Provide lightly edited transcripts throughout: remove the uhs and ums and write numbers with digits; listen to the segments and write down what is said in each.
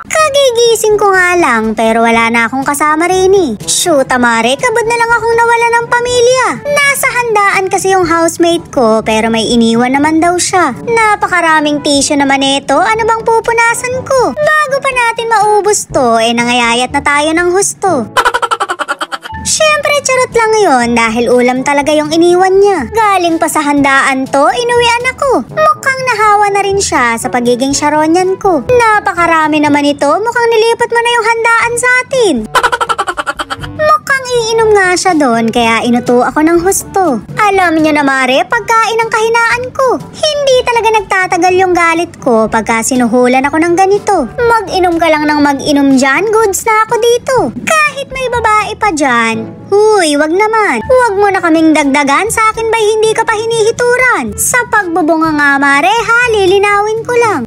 Kagigising ko nga lang pero wala na akong kasama rin eh. Shoot mare, kabod na lang akong nawala ng pamilya. Nasa handaan kasi yung housemate ko pero may iniwan naman daw siya. Napakaraming tissue naman ito, ano bang pupunasan ko? Bago pa natin maubos to, nangayayat na tayo ng husto. Siyempre, charot lang yon dahil ulam talaga yung iniwan niya. Galing pa sa handaan to, inuwian ako. Mukhang nahawa na rin siya sa pagiging sharonyan ko. Napakarami naman ito, mukhang nilipat mo na yung handaan sa atin. Mukhang iinom nga siya doon kaya inuto ako ng husto. Alam niyo na mare, pagkain ang kahinaan ko. Hindi talaga nagtatagal yung galit ko pagka sinuhulan ako ng ganito. Mag-inom ka lang ng mag-inom dyan, goods na ako dito. Kahit may babae pa dyan, huy, wag naman. Huwag mo na kaming dagdagan, sa akin ba'y hindi ka pa hinihituran? Sa pagbubunga nga mare, ha, lilinawin ko lang.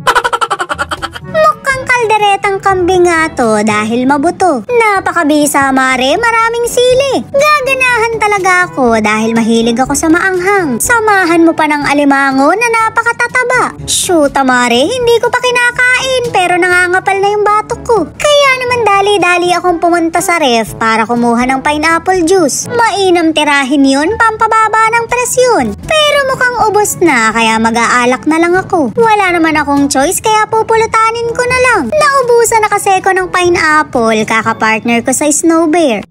Mukhang kalderetang kambing nga to dahil mabuto. Napakabisa mare, maraming sili. Gaganahan talaga ako dahil mahilig ako sa maanghang. Samahan mo pa ng alimango na napakatataba. Shoot mare, hindi ko pa kinakain pero nangangapal na yung batok ko. Kaya naman dali-dali akong pumunta sa ref para kumuha ng pineapple juice. Mainam tirahin yun, pampababa ng presyon. Pero mukhang ubos na kaya mag-aalak na lang ako. Wala naman akong choice kaya pupulutanin ko na lang. Naubusan na kasi ko ng pineapple, kakapartner ko sa Snow Bear.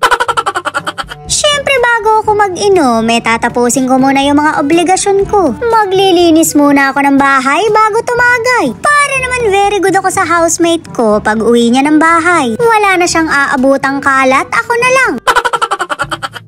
Siyempre bago ako mag-inom, tatapusin ko muna yung mga obligasyon ko. Maglilinis muna ako ng bahay bago tumagay. Para naman very good ako sa housemate ko pag uwi niya ng bahay. Wala na siyang aabutang kalat, ako na lang.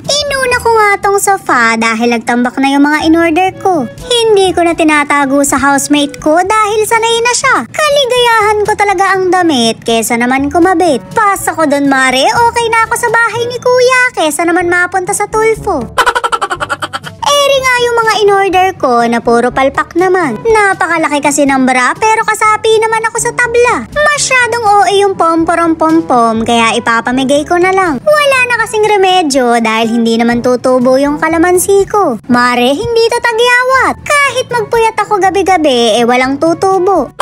Inuna ko nga tong sofa dahil nagtambak na yung mga in-order ko. Hindi ko na tinatago sa housemate ko dahil sanay na siya. Kaligayahan ko talaga ang damit kesa naman kumabit. Pas ako dun mare, okay na ako sa bahay ni kuya kesa naman mapunta sa Tulfo. Eri nga yung mga in-order ko na puro palpak naman. Napakalaki kasi ng bra pero kasapi naman ako sa tabla. Masyadong OA yung pom-porom-pom-pom kaya ipapamigay ko na lang. Wala na kasing remedyo dahil hindi naman tutubo yung kalamansi ko. Mare, hindi to tagyawat. Kahit magpuyat ako gabi-gabi, walang tutubo.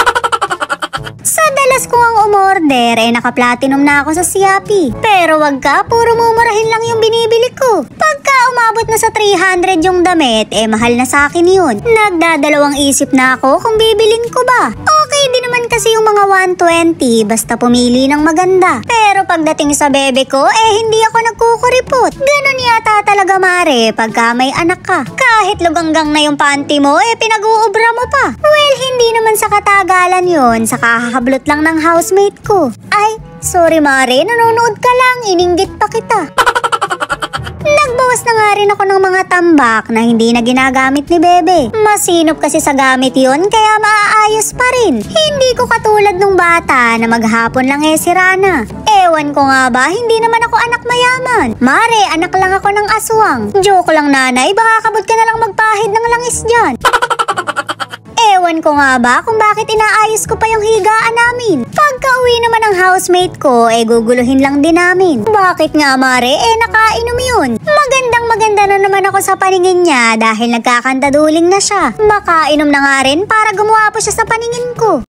Sa dalas ko ang umorder, naka-platinum na ako sa Siapi. Pero wag ka, puro mumurahin lang yung binibili ko. Pagka umabot na sa 300 yung damit, mahal na sa akin yun. Nagdadalawang isip na ako kung bibilin ko ba. Okay din naman kasi yung mga 120, basta pumili ng maganda. Pero pagdating sa bebe ko, hindi ako nagkukuripot. Ganon yata talaga mare, pagka may anak ka. Kahit luganggang na yung panty mo, pinag-uubra mo pa. Well, hindi naman sa katagalan yun, sa kakahablot lang ng housemate ko. Ay, sorry mare, nanonood ka lang, ininggit pa kita. Nagbawas na nga rin ako ng mga tambak na hindi na ginagamit ni Bebe. Masinop kasi sa gamit yon kaya maaayos pa rin. Hindi ko katulad nung bata na maghapon lang sira na. Ewan ko nga ba, hindi naman ako anak mayaman. Mare, anak lang ako ng aswang. Joke lang nanay, baka kabod ka na lang magpahid ng langis dyan. Ewan ko nga ba kung bakit inaayos ko pa yung higaan namin. Pagka uwi naman ng housemate ko, guguluhin lang din namin. Bakit nga mare, nakainom yun. Maganda na naman ako sa paningin niya dahil nagkakandaduling na siya. Makainom na nga rin para gumawa po siya sa paningin ko.